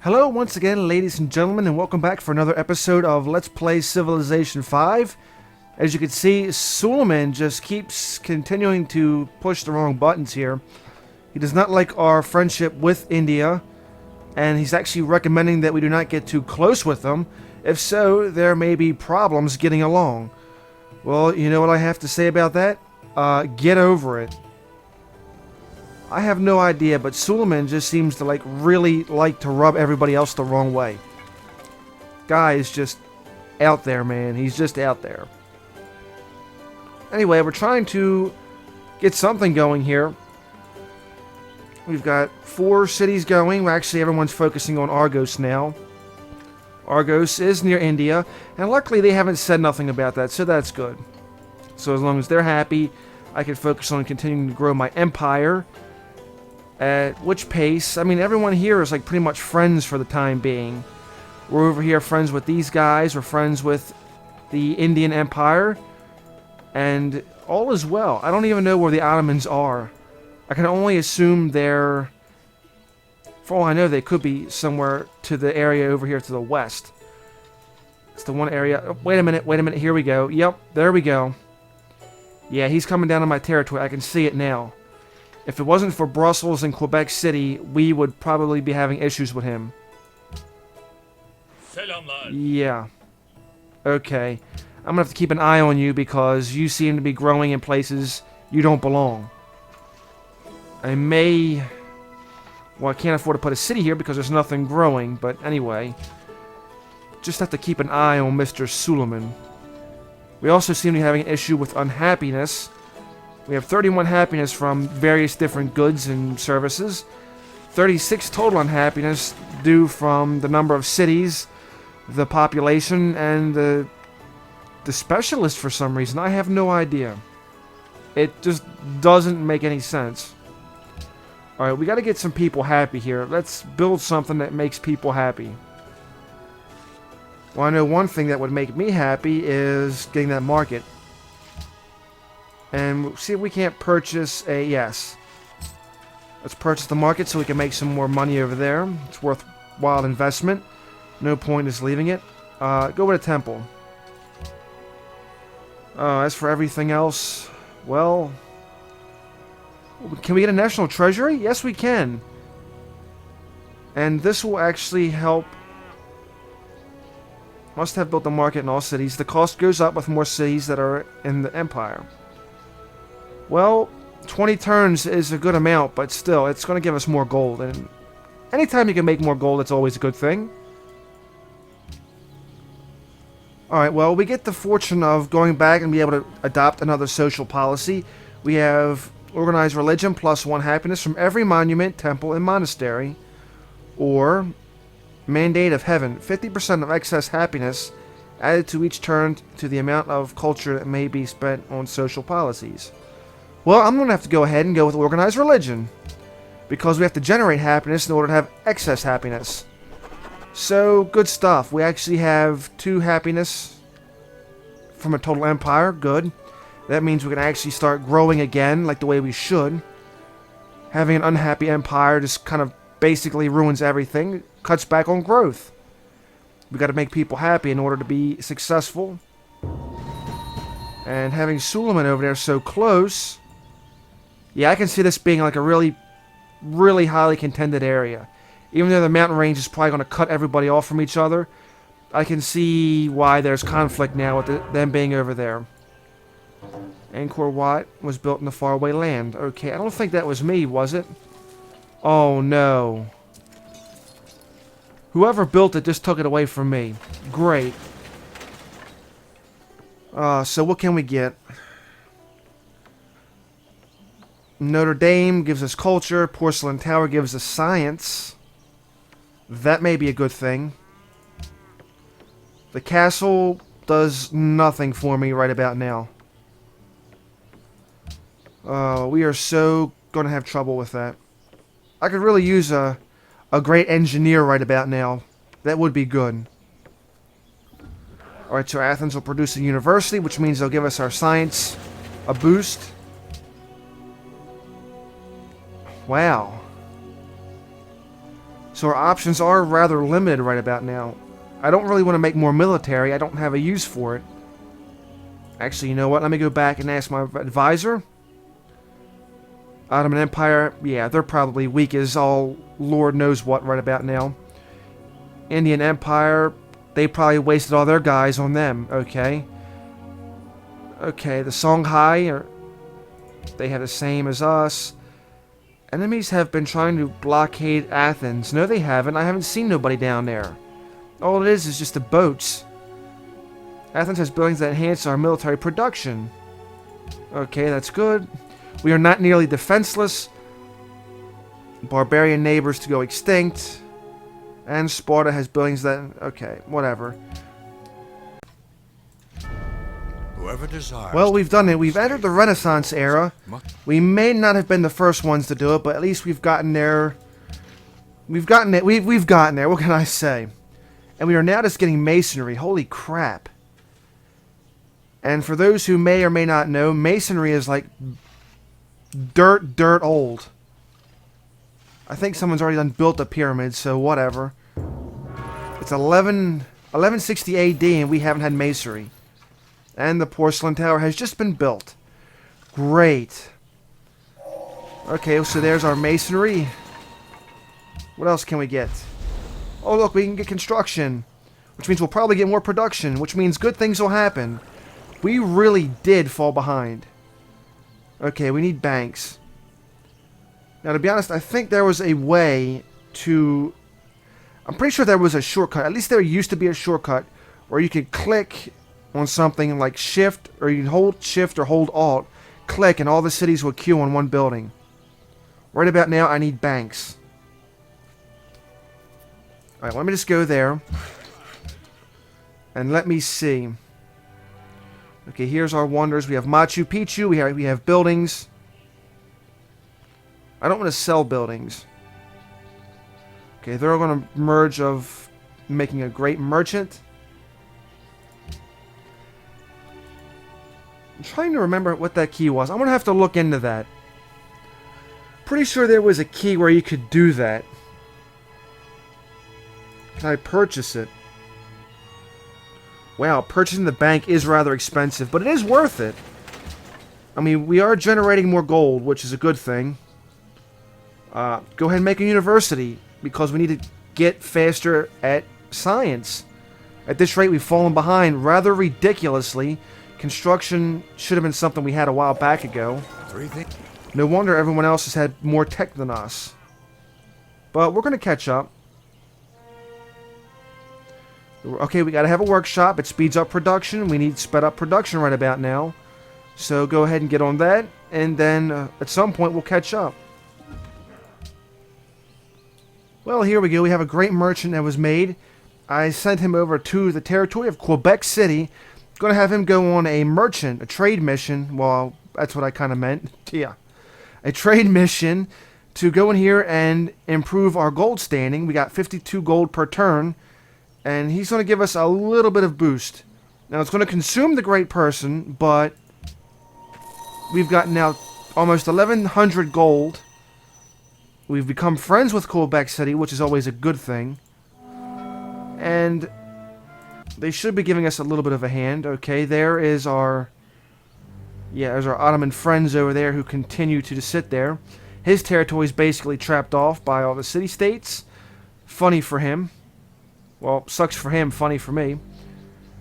Hello once again, ladies and gentlemen, and welcome back for another episode of Let's Play Civilization 5. As you can see, Suleiman just keeps continuing to push the wrong buttons here. He does not like our friendship with India, and he's actually recommending that we do not get too close with them. If so, there may be problems getting along. Well, you know what I have to say about that? Get over it. I have no idea, but Suleiman just seems to really like to rub everybody else the wrong way. Guy is just out there, man. He's just out there. Anyway, we're trying to get something going here. We've got 4 cities going. Actually, everyone's focusing on Argos now. Argos is near India, and luckily they haven't said nothing about that, so that's good. So as long as they're happy, I can focus on continuing to grow my empire. At which pace, I mean, everyone here is like pretty much friends for the time being. We're over here friends with these guys, we're friends with the Indian Empire, and all is well. I don't even know where the Ottomans are. I can only assume they're, for all I know, they could be somewhere to the area over here to the west. It's the one area. Oh, wait a minute, here we go. Yep, there we go. Yeah, he's coming down on my territory, I can see it now. If it wasn't for Brussels and Quebec City, we would probably be having issues with him. Selamlar. Yeah. Okay. I'm gonna have to keep an eye on you because you seem to be growing in places you don't belong. I may... Well, I can't afford to put a city here because there's nothing growing, but anyway. Just have to keep an eye on Mr. Suleiman. We also seem to be having an issue with unhappiness. We have 31 happiness from various different goods and services. 36 total unhappiness due from the number of cities, the population, and the specialist for some reason. I have no idea. It just doesn't make any sense. Alright, we gotta get some people happy here. Let's build something that makes people happy. Well, I know one thing that would make me happy is getting that market. And see if we can't purchase a... Yes. Let's purchase the market so we can make some more money over there. It's worthwhile investment. No point is leaving it. Go with a temple. As for everything else, well... Can we get a national treasury? Yes, we can. And this will actually help... Must have built the market in all cities. The cost goes up with more cities that are in the empire. Well, 20 turns is a good amount, but still, it's going to give us more gold. And anytime you can make more gold, it's always a good thing. Alright, well, we get the fortune of going back and be able to adopt another social policy. We have organized religion plus 1 happiness from every monument, temple, and monastery. Or mandate of heaven, 50% of excess happiness added to each turn to the amount of culture that may be spent on social policies. Well, I'm going to have to go ahead and go with organized religion. Because we have to generate happiness in order to have excess happiness. So, good stuff. We actually have 2 happiness from a total empire. Good. That means we can actually start growing again, like the way we should. Having an unhappy empire just kind of basically ruins everything. Cuts back on growth. We got to make people happy in order to be successful. And having Suleiman over there so close... Yeah, I can see this being like a really, really highly contended area. Even though the mountain range is probably going to cut everybody off from each other, I can see why there's conflict now with them being over there. Angkor Wat was built in the faraway land. Okay, I don't think that was me, was it? Oh, no. Whoever built it just took it away from me. Great. So what can we get? Notre Dame gives us culture. Porcelain Tower gives us science. That may be a good thing. The castle does nothing for me right about now. We are so going to have trouble with that. I could really use a great engineer right about now. That would be good. Alright, so Athens will produce a university, which means they'll give us our science a boost. Wow. So our options are rather limited right about now. I don't really want to make more military. I don't have a use for it. Actually, you know what? Let me go back and ask my advisor. Ottoman Empire, yeah, they're probably weak as all Lord knows what right about now. Indian Empire, they probably wasted all their guys on them. Okay. Okay, the Songhai, they have the same as us. Enemies have been trying to blockade Athens. No, they haven't. I haven't seen nobody down there. All it is just the boats. Athens has buildings that enhance our military production. Okay, that's good. We are not nearly defenseless. Barbarian neighbors to go extinct. And Sparta has buildings that... Okay, whatever. Whoever desires. Well, we've done it. We've entered the Renaissance era. We may not have been the first ones to do it, but at least we've gotten there. We've gotten it. We've gotten there. What can I say? And we are now just getting masonry. Holy crap. And for those who may or may not know, masonry is like dirt old. I think someone's already done built a pyramid, so whatever. It's 1160 AD and we haven't had masonry. And the porcelain tower has just been built. Great. Okay, so there's our masonry. What else can we get? Oh, look, we can get construction. Which means we'll probably get more production. Which means good things will happen. We really did fall behind. Okay, we need banks. Now, to be honest, I think there was a way to... I'm pretty sure there was a shortcut. At least there used to be a shortcut where you could click on something like shift, or you can hold shift or hold alt, click, and all the cities will queue on one building. Right about now, I need banks. Alright, let me just go there. And let me see. Okay, here's our wonders. We have Machu Picchu. We have buildings. I don't want to sell buildings. Okay, they're going to merge of making a great merchant. I'm trying to remember what that key was. I'm going to have to look into that. Pretty sure there was a key where you could do that. Can I purchase it? Wow, purchasing the bank is rather expensive, but it is worth it. I mean, we are generating more gold, which is a good thing. Go ahead and make a university, because we need to get faster at science. At this rate, we've fallen behind rather ridiculously. Construction should have been something we had a while back ago. No wonder everyone else has had more tech than us. But we're going to catch up. Okay, we got to have a workshop. It speeds up production. We need sped up production right about now. So go ahead and get on that. And then at some point we'll catch up. Well, here we go. We have a great merchant that was made. I sent him over to the territory of Quebec City. Going to have him go on a trade mission. Well, that's what I kind of meant. Yeah. A trade mission to go in here and improve our gold standing. We got 52 gold per turn. And he's going to give us a little bit of boost. Now, it's going to consume the great person, but we've got now almost 1,100 gold. We've become friends with Quebec City, which is always a good thing. And they should be giving us a little bit of a hand. Okay, there is our... Yeah, there's our Ottoman friends over there who continue to just sit there. His territory is basically trapped off by all the city-states. Funny for him. Well, sucks for him, funny for me.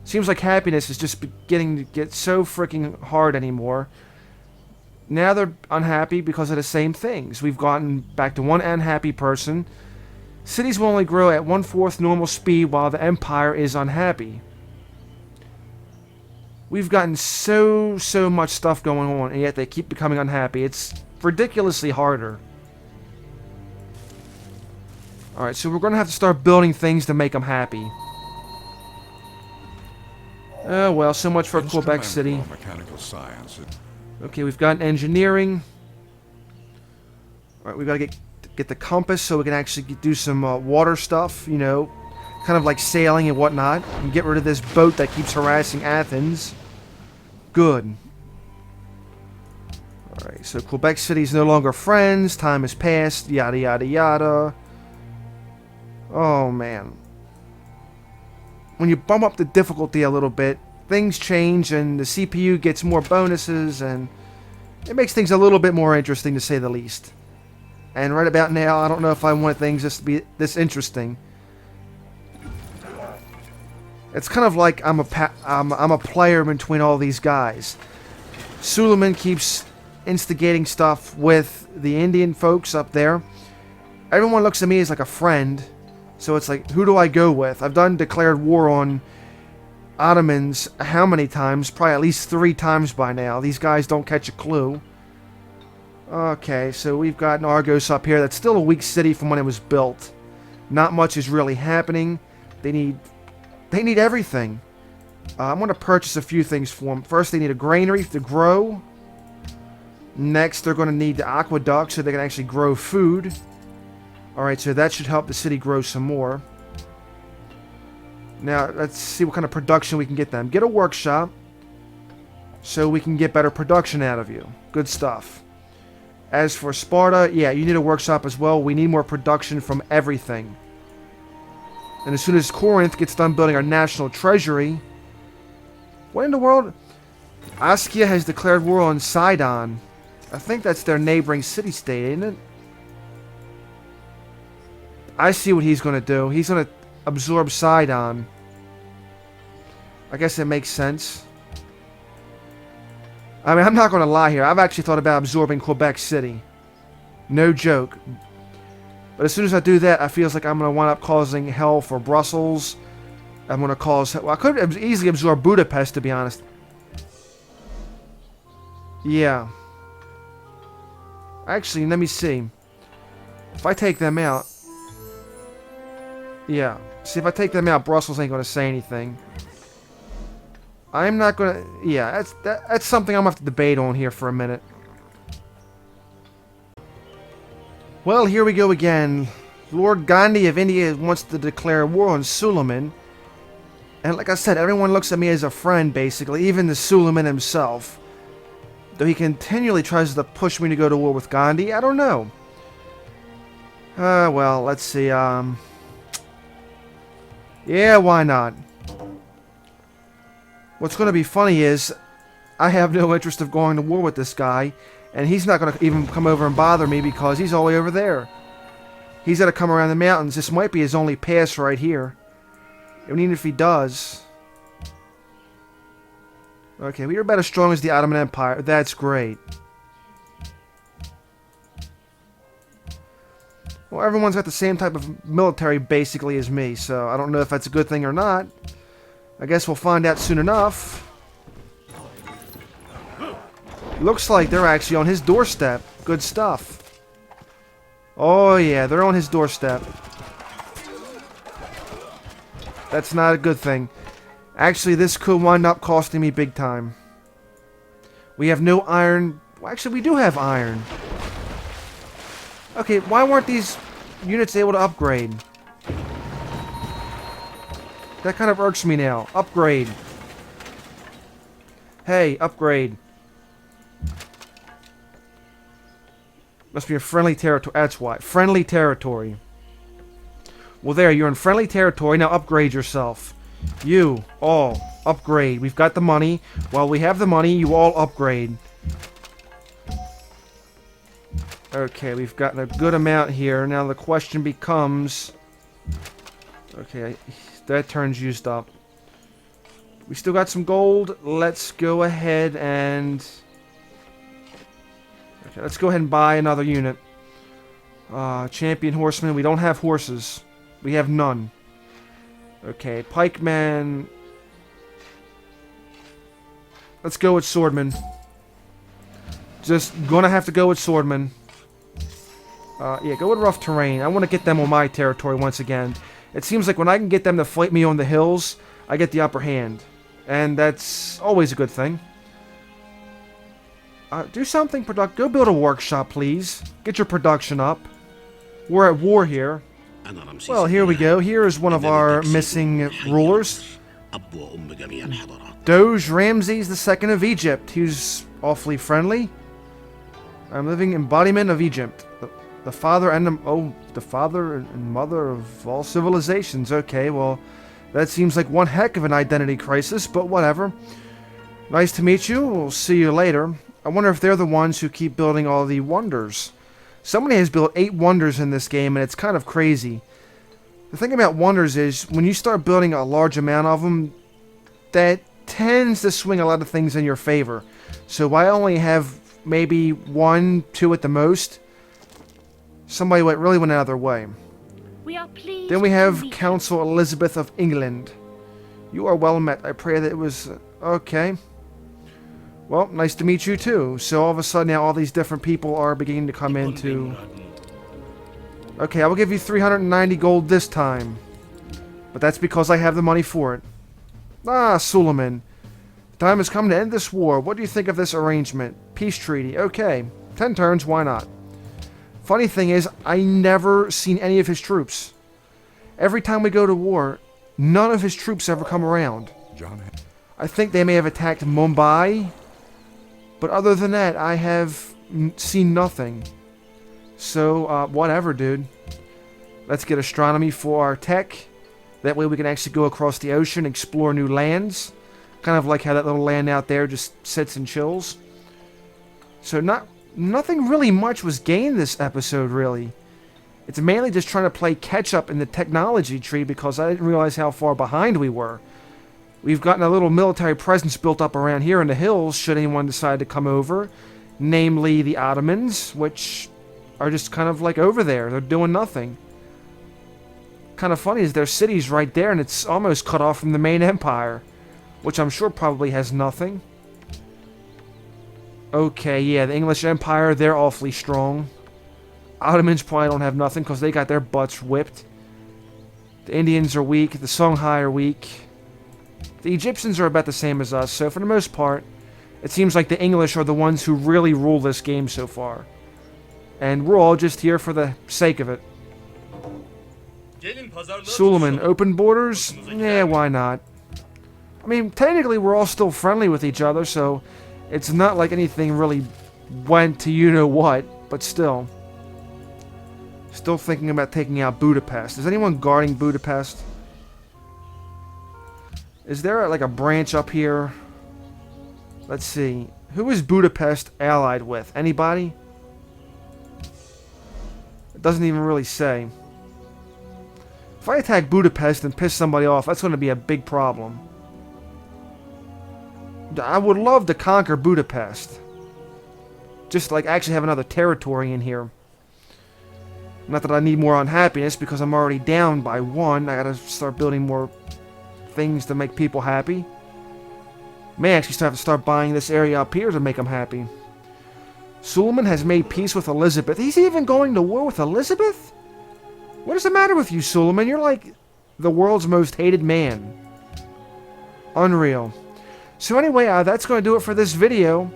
Seems like happiness is just beginning to get so freaking hard anymore. Now they're unhappy because of the same things. We've gotten back to one unhappy person. Cities will only grow at 1/4 normal speed while the empire is unhappy. We've gotten so much stuff going on, and yet they keep becoming unhappy. It's ridiculously harder. Alright, so we're going to have to start building things to make them happy. Oh, well, so much for Quebec City. Mechanical science. Okay, we've got engineering. Alright, we've got to get the compass so we can actually do some water stuff, you know. Kind of like sailing and whatnot. And get rid of this boat that keeps harassing Athens. Good. Alright, so Quebec City is no longer friends. Time has passed. Yada, yada, yada. Oh, man. When you bump up the difficulty a little bit, things change and the CPU gets more bonuses, and it makes things a little bit more interesting, to say the least. And right about now, I don't know if I want things just to be this interesting. It's kind of like I'm a player between all these guys. Suleiman keeps instigating stuff with the Indian folks up there. Everyone looks at me as like a friend. So it's like, who do I go with? I've done declared war on Ottomans how many times? Probably at least 3 times by now. These guys don't catch a clue. Okay, so we've got an Argos up here. That's still a weak city from when it was built. Not much is really happening. They need everything. I'm going to purchase a few things for them. First, they need a granary to grow. Next, they're going to need the aqueduct so they can actually grow food. Alright, so that should help the city grow some more. Now, let's see what kind of production we can get them. Get a workshop so we can get better production out of you. Good stuff. As for Sparta, yeah, you need a workshop as well. We need more production from everything. And as soon as Corinth gets done building our national treasury... What in the world? Askia has declared war on Sidon. I think that's their neighboring city-state, isn't it? I see what he's going to do. He's going to absorb Sidon. I guess it makes sense. I mean, I'm not going to lie here. I've actually thought about absorbing Quebec City. No joke. But as soon as I do that, I feel like I'm going to wind up causing hell for Brussels. I'm going to cause... Well, I could easily absorb Budapest, to be honest. Yeah. Actually, let me see. If I take them out... Yeah. See, if I take them out, Brussels ain't going to say anything. I'm not going to... Yeah, that's something I'm going to have to debate on here for a minute. Well, here we go again. Lord Gandhi of India wants to declare war on Suleiman. And like I said, everyone looks at me as a friend, basically. Even the Suleiman himself. Though he continually tries to push me to go to war with Gandhi. I don't know. Well, let's see. Yeah, why not? What's going to be funny is, I have no interest of going to war with this guy, and he's not going to even come over and bother me because he's all the way over there. He's got to come around the mountains. This might be his only pass right here. And even if he does... Okay, we are about as strong as the Ottoman Empire. That's great. Well, everyone's got the same type of military, basically, as me, so I don't know if that's a good thing or not. I guess we'll find out soon enough. Looks like they're actually on his doorstep. Good stuff. Oh, yeah, they're on his doorstep. That's not a good thing. Actually, this could wind up costing me big time. We have no iron. Well, actually, we do have iron. Okay, why weren't these units able to upgrade? That kind of irks me now. Upgrade. Hey, upgrade. Must be a friendly territory. That's why. Friendly territory. Well, there, you're in friendly territory. Now upgrade yourself. You, all, upgrade. We've got the money. While we have the money, you all upgrade. Okay, we've gotten a good amount here. Now the question becomes... Okay, that turn's used up. We still got some gold. Let's go ahead and... Okay, let's go ahead and buy another unit. Champion horseman. We don't have horses. We have none. Okay, pikeman. Let's go with swordman. Just gonna have to go with swordman. Yeah, go with rough terrain. I want to get them on my territory once again. It seems like when I can get them to fight me on the hills, I get the upper hand. And that's always a good thing. Do something productive. Go build a workshop, please. Get your production up. We're at war here. Well, here we go. Here is one of our missing rulers. Doge Ramses II of Egypt. He's awfully friendly. I'm living embodiment of Egypt. The father and the father and mother of all civilizations. Okay, well, that seems like one heck of an identity crisis, but whatever. Nice to meet you. We'll see you later. I wonder if they're the ones who keep building all the wonders. Somebody has built 8 wonders in this game, and it's kind of crazy. The thing about wonders is, when you start building a large amount of them, that tends to swing a lot of things in your favor. So I only have maybe 1, 2 at the most. Somebody really went out of their way. We are pleased. Then we have to meet Council Elizabeth of England. You are well met. I pray that it was... okay. Well, nice to meet you too. So all of a sudden now all these different people are beginning to come into... Okay, I will give you 390 gold this time. But that's because I have the money for it. Ah, Suleiman. The time has come to end this war. What do you think of this arrangement? Peace treaty. Okay. 10 turns, why not? Funny thing is, I never seen any of his troops. Every time we go to war, none of his troops ever come around. John. I think they may have attacked Mumbai, but other than that, I have seen nothing. So, whatever, dude. Let's get astronomy for our tech. That way we can actually go across the ocean, explore new lands. Kind of like how that little land out there just sits and chills. So nothing really much was gained this episode, really. It's mainly just trying to play catch-up in the technology tree because I didn't realize how far behind we were. We've gotten a little military presence built up around here in the hills should anyone decide to come over. Namely the Ottomans, which are just kind of like over there. They're doing nothing. Kind of funny is their city's right there and it's almost cut off from the main empire. Which I'm sure probably has nothing. Okay, yeah, the English Empire, they're awfully strong. Ottomans probably don't have nothing because they got their butts whipped. The Indians are weak. The Songhai are weak. The Egyptians are about the same as us, so for the most part, it seems like the English are the ones who really rule this game so far. And we're all just here for the sake of it. Suleiman, open borders? Yeah, why not? I mean, technically we're all still friendly with each other, so it's not like anything really went to you-know-what, but still. Still thinking about taking out Budapest. Is anyone guarding Budapest? Is there like a branch up here? Let's see. Who is Budapest allied with? Anybody? It doesn't even really say. If I attack Budapest and piss somebody off, that's going to be a big problem. I would love to conquer Budapest. Just like actually have another territory in here. Not that I need more unhappiness because I'm already down by 1. I gotta start building more things to make people happy. May actually have to start buying this area up here to make them happy. Suleiman has made peace with Elizabeth. He's even going to war with Elizabeth? What is the matter with you, Suleiman? You're like the world's most hated man. Unreal. So anyway, that's going to do it for this video.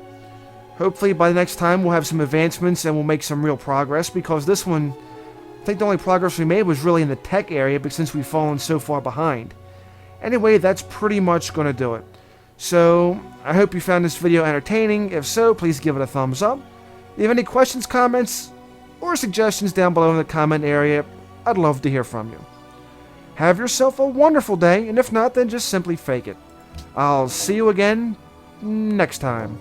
Hopefully by the next time we'll have some advancements and we'll make some real progress, because this one, I think the only progress we made was really in the tech area, but since we've fallen so far behind. Anyway, that's pretty much going to do it. So, I hope you found this video entertaining. If so, please give it a thumbs up. If you have any questions, comments, or suggestions down below in the comment area, I'd love to hear from you. Have yourself a wonderful day, and if not, then just simply fake it. I'll see you again next time.